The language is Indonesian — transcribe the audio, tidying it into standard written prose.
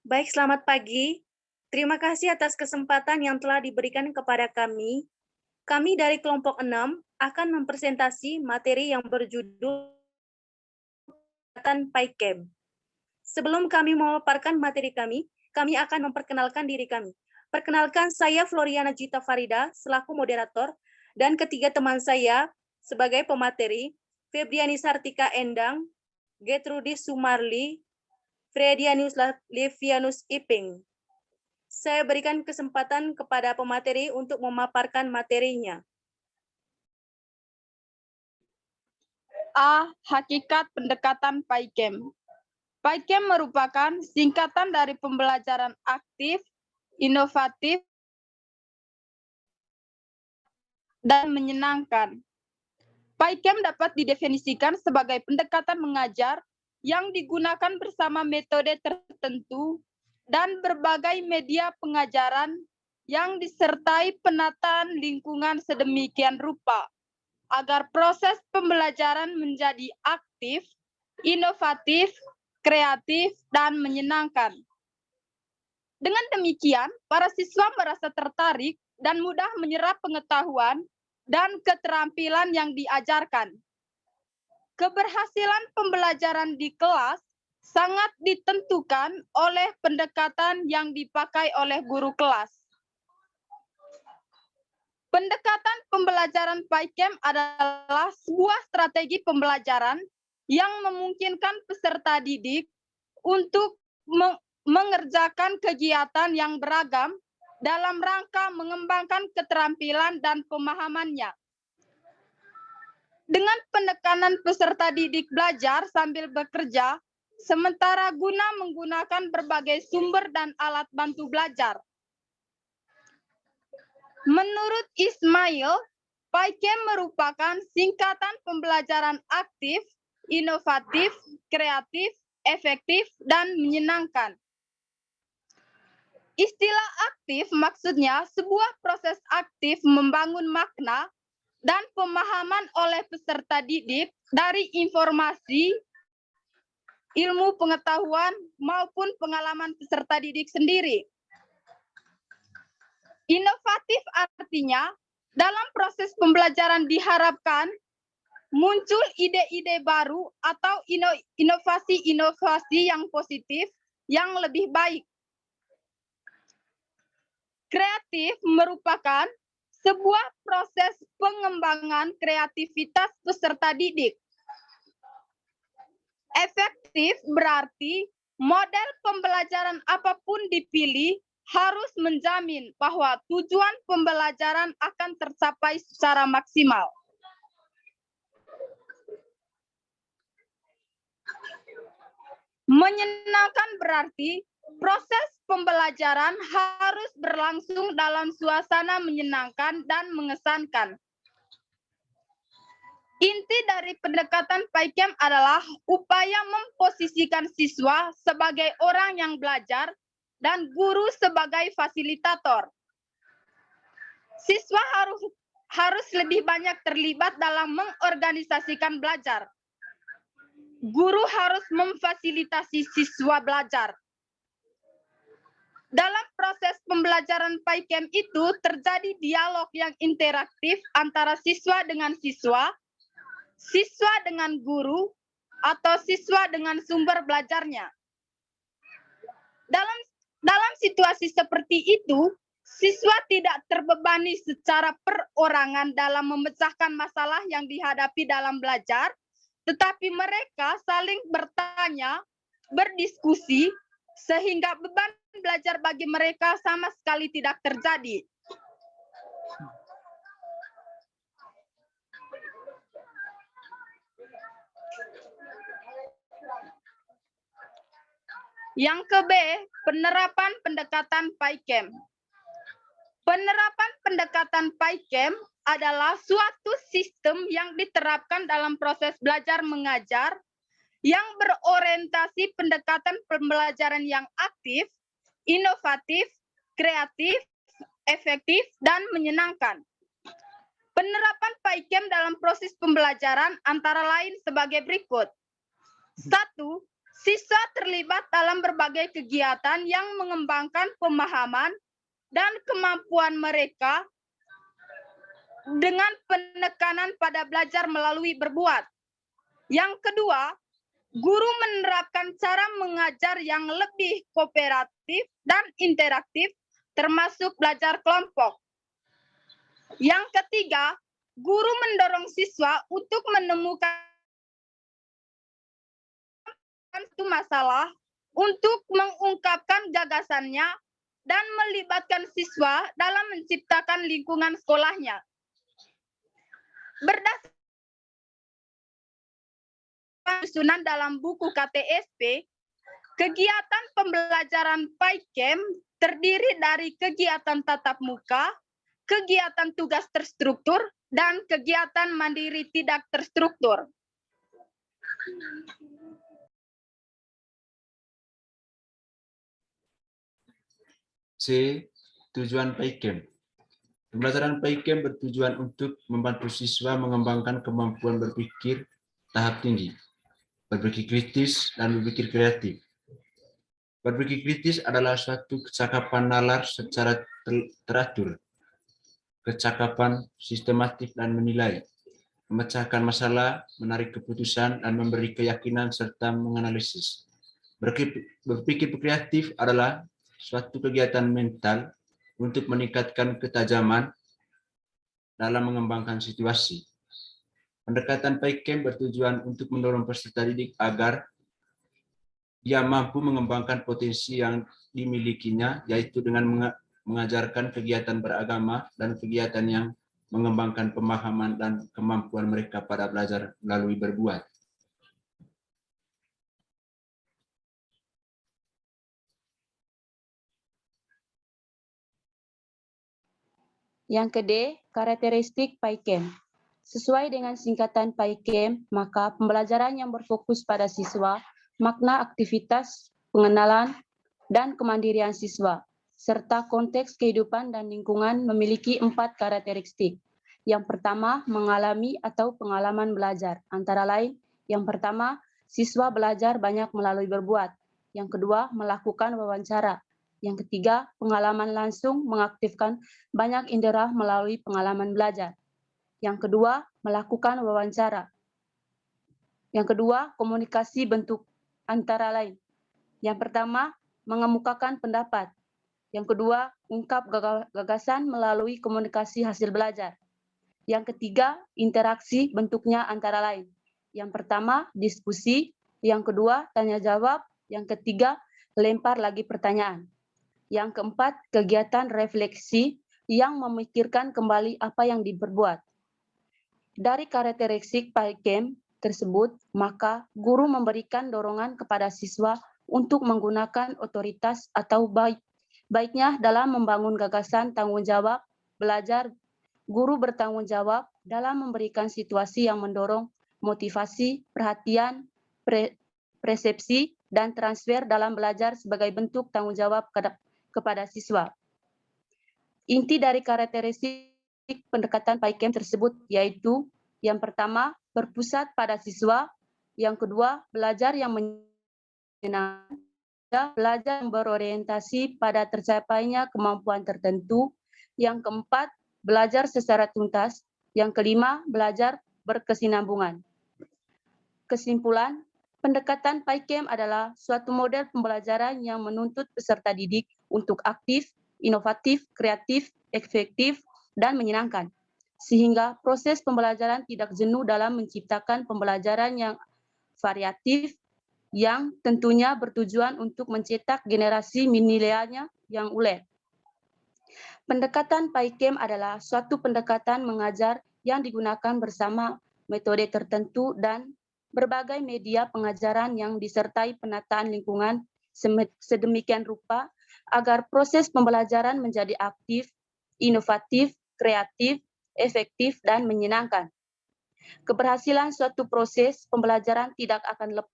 Baik, selamat pagi. Terima kasih atas kesempatan yang telah diberikan kepada kami. Kami dari kelompok 6 akan mempresentasi materi yang berjudul PAIKEM. Sebelum kami memaparkan materi kami akan memperkenalkan diri kami. Perkenalkan, saya Floriana Gita Farida selaku moderator dan ketiga teman saya sebagai pemateri, Febriani Sartika Endang, Gertrudis Sumarli, Fredianus Levianus Iping. Saya berikan kesempatan kepada pemateri untuk memaparkan materinya. A. Hakikat pendekatan PAIKEM. PAIKEM merupakan singkatan dari pembelajaran aktif, inovatif, dan menyenangkan. PAIKEM dapat didefinisikan sebagai pendekatan mengajar yang digunakan bersama metode tertentu dan berbagai media pengajaran yang disertai penataan lingkungan sedemikian rupa agar proses pembelajaran menjadi aktif, inovatif, kreatif, dan menyenangkan. Dengan demikian, para siswa merasa tertarik dan mudah menyerap pengetahuan dan keterampilan yang diajarkan. Keberhasilan pembelajaran di kelas sangat ditentukan oleh pendekatan yang dipakai oleh guru kelas. Pendekatan pembelajaran PAIKEM adalah sebuah strategi pembelajaran yang memungkinkan peserta didik untuk mengerjakan kegiatan yang beragam dalam rangka mengembangkan keterampilan dan pemahamannya. Dengan penekanan peserta didik belajar sambil bekerja, sementara guna menggunakan berbagai sumber dan alat bantu belajar. Menurut Ismail, PAIKEM merupakan singkatan pembelajaran aktif, inovatif, kreatif, efektif, dan menyenangkan. Istilah aktif maksudnya sebuah proses aktif membangun makna dan pemahaman oleh peserta didik dari informasi, ilmu pengetahuan, maupun pengalaman peserta didik sendiri. Inovatif artinya dalam proses pembelajaran diharapkan muncul ide-ide baru atau inovasi-inovasi yang positif yang lebih baik. Kreatif merupakan sebuah proses pengembangan kreativitas peserta didik. Efektif berarti model pembelajaran apapun dipilih harus menjamin bahwa tujuan pembelajaran akan tercapai secara maksimal. Menyenangkan berarti proses pembelajaran harus berlangsung dalam suasana menyenangkan dan mengesankan. Inti dari pendekatan PAIKEM adalah upaya memposisikan siswa sebagai orang yang belajar dan guru sebagai fasilitator. Siswa harus lebih banyak terlibat dalam mengorganisasikan belajar. Guru harus memfasilitasi siswa belajar. Dalam proses pembelajaran PAIKEM itu terjadi dialog yang interaktif antara siswa dengan siswa dengan guru, atau siswa dengan sumber belajarnya. Dalam situasi seperti itu, siswa tidak terbebani secara perorangan dalam memecahkan masalah yang dihadapi dalam belajar, tetapi mereka saling bertanya, berdiskusi, sehingga beban belajar bagi mereka sama sekali tidak terjadi. Yang ke B, penerapan pendekatan PAIKEM. Penerapan pendekatan PAIKEM adalah suatu sistem yang diterapkan dalam proses belajar mengajar yang berorientasi pendekatan pembelajaran yang aktif, inovatif, kreatif, efektif, dan menyenangkan. Penerapan PAIKEM dalam proses pembelajaran antara lain sebagai berikut. 1. Siswa terlibat dalam berbagai kegiatan yang mengembangkan pemahaman dan kemampuan mereka dengan penekanan pada belajar melalui berbuat. Yang kedua, guru menerapkan cara mengajar yang lebih kooperatif dan interaktif, termasuk belajar kelompok. Yang ketiga, guru mendorong siswa untuk menemukan satu masalah untuk mengungkapkan gagasannya dan melibatkan siswa dalam menciptakan lingkungan sekolahnya. Berdasarkan susunan dalam buku KTSP, kegiatan pembelajaran PAIKM terdiri dari kegiatan tatap muka, kegiatan tugas terstruktur, dan kegiatan mandiri tidak terstruktur. C. Tujuan PAIKM. Pembelajaran PAIKM bertujuan untuk membantu siswa mengembangkan kemampuan berpikir tahap tinggi, berpikir kritis, dan berpikir kreatif. Berpikir kritis adalah suatu kecakapan nalar secara teratur, kecakapan sistematik dan menilai, memecahkan masalah, menarik keputusan, dan memberi keyakinan serta menganalisis. Berpikir kreatif adalah suatu kegiatan mental untuk meningkatkan ketajaman dalam mengembangkan situasi. Pendekatan PAIKM bertujuan untuk mendorong peserta didik agar dia mampu mengembangkan potensi yang dimilikinya, yaitu dengan mengajarkan kegiatan beragama dan kegiatan yang mengembangkan pemahaman dan kemampuan mereka pada belajar melalui berbuat. Yang kedua, karakteristik PAIKM. Sesuai dengan singkatan PAIKM, maka pembelajaran yang berfokus pada siswa, makna aktivitas, pengenalan, dan kemandirian siswa, serta konteks kehidupan dan lingkungan memiliki 4 karakteristik. Yang pertama, mengalami atau pengalaman belajar. Antara lain, yang pertama, siswa belajar banyak melalui berbuat. Yang kedua, melakukan wawancara. Yang ketiga, pengalaman langsung mengaktifkan banyak indera melalui pengalaman belajar. Yang kedua, melakukan wawancara. Yang kedua, komunikasi bentuk antara lain. Yang pertama, mengemukakan pendapat. Yang kedua, ungkap gagasan melalui komunikasi hasil belajar. Yang ketiga, interaksi bentuknya antara lain. Yang pertama, diskusi. Yang kedua, tanya jawab. Yang ketiga, lempar lagi pertanyaan. Yang keempat, kegiatan refleksi yang memikirkan kembali apa yang diperbuat. Dari karakteristik PAIKM tersebut, maka guru memberikan dorongan kepada siswa untuk menggunakan otoritas atau baiknya dalam membangun gagasan tanggung jawab belajar. Guru bertanggung jawab dalam memberikan situasi yang mendorong motivasi, perhatian, persepsi, dan transfer dalam belajar sebagai bentuk tanggung jawab kepada siswa. Inti dari karakteristik pendekatan PAIKM tersebut yaitu yang pertama, berpusat pada siswa, yang kedua, belajar yang menyenangkan, belajar yang berorientasi pada tercapainya kemampuan tertentu, yang keempat, belajar secara tuntas, yang kelima, belajar berkesinambungan. Kesimpulan, pendekatan PAIKM adalah suatu model pembelajaran yang menuntut peserta didik untuk aktif, inovatif, kreatif, efektif, dan menyenangkan. Sehingga proses pembelajaran tidak jenuh dalam menciptakan pembelajaran yang variatif, yang tentunya bertujuan untuk mencetak generasi milenialnya yang ulet. Pendekatan PAIKM adalah suatu pendekatan mengajar yang digunakan bersama metode tertentu dan berbagai media pengajaran yang disertai penataan lingkungan sedemikian rupa agar proses pembelajaran menjadi aktif, inovatif, kreatif, efektif, dan menyenangkan. Keberhasilan suatu proses pembelajaran tidak akan lepas